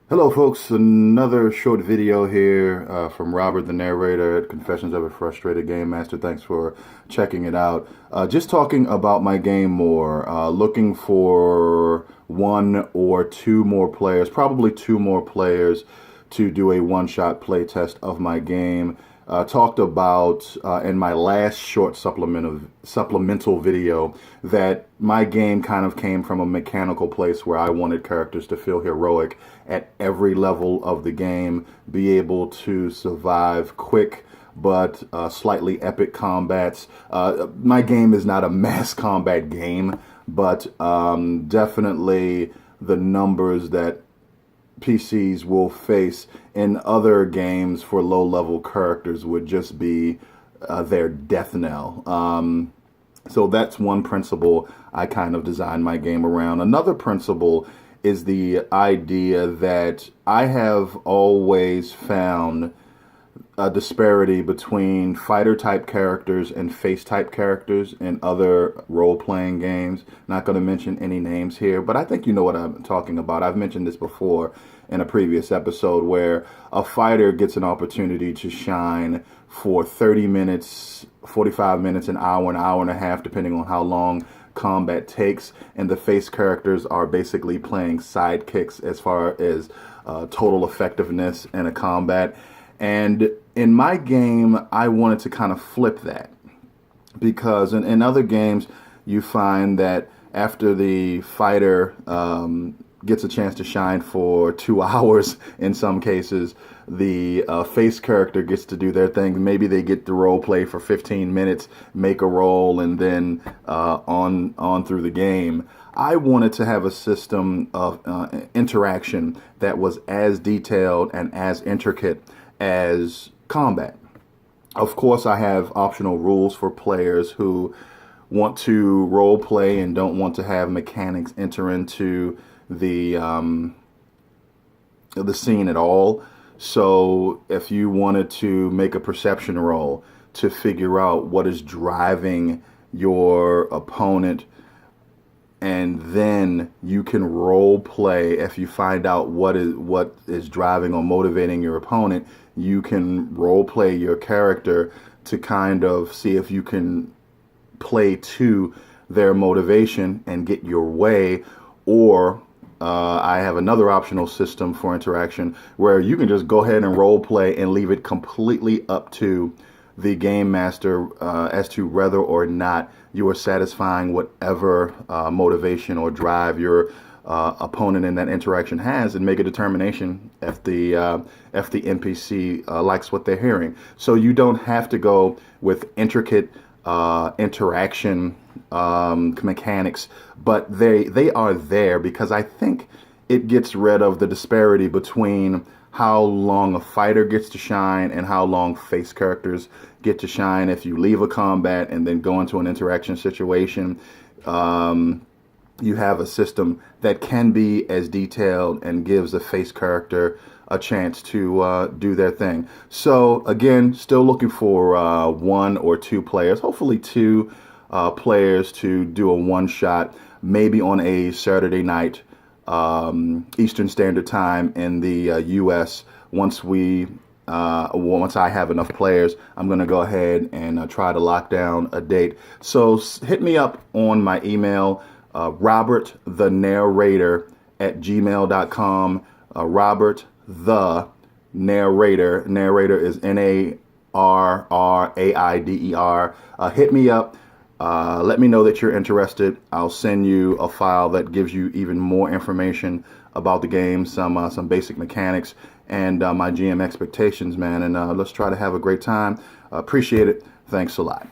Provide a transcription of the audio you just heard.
Hello folks, another short video here from Robert the narrator at Confessions of a Frustrated Game Master. Thanks for checking it out. Just talking about my game more, looking for one or two more players, probably two more players to do a one-shot play test of my game. Talked about in my last short supplemental video that my game kind of came from a mechanical place where I wanted characters to feel heroic at every level of the game, be able to survive quick but slightly epic combats. My game is not a mass combat game, but definitely the numbers that PCs will face in other games for low-level characters would just be their death knell. So that's one principle I kind of designed my game around. Another principle is the idea that I have always found a disparity between fighter type characters and face type characters in other role playing games. Not going to mention any names here, but I think you know what I'm talking about. I've mentioned this before in a previous episode where a fighter gets an opportunity to shine for 30 minutes, 45 minutes, an hour and a half, depending on how long combat takes, and the face characters are basically playing sidekicks as far as total effectiveness in a combat. And in my game, I wanted to kind of flip that because in other games, you find that after the fighter gets a chance to shine for 2 hours, in some cases, the face character gets to do their thing. Maybe they get to role play for 15 minutes, make a roll, and then on through the game. I wanted to have a system of interaction that was as detailed and as intricate as combat. Of course, I have optional rules for players who want to role play and don't want to have mechanics enter into the scene at all. So if you wanted to make a perception roll to figure out what is driving your opponent, and then you can role play if you find out what is driving or motivating your opponent, you can role play your character to kind of see if you can play to their motivation and get your way. Or I have another optional system for interaction where you can just go ahead and role play and leave it completely up to the game master as to whether or not you are satisfying whatever motivation or drive your opponent in that interaction has, and make a determination if the NPC likes what they're hearing. So you don't have to go with intricate interaction mechanics, but they are there because I think it gets rid of the disparity between how long a fighter gets to shine and how long face characters get to shine. If you leave a combat and then go into an interaction situation, you have a system that can be as detailed and gives a face character a chance to do their thing. So again, still looking for one or two players, hopefully two players to do a one-shot, maybe on a Saturday night, Eastern Standard Time in the U.S. Once I have enough players, I'm going to go ahead and try to lock down a date. So hit me up on my email, robertthenarrator@gmail.com. Robert the narrator. Narrator is NARRAIDER. Hit me up. Let me know that you're interested. I'll send you a file that gives you even more information about the game, some basic mechanics, and my GM expectations, man. And let's try to have a great time. Appreciate it. Thanks a lot.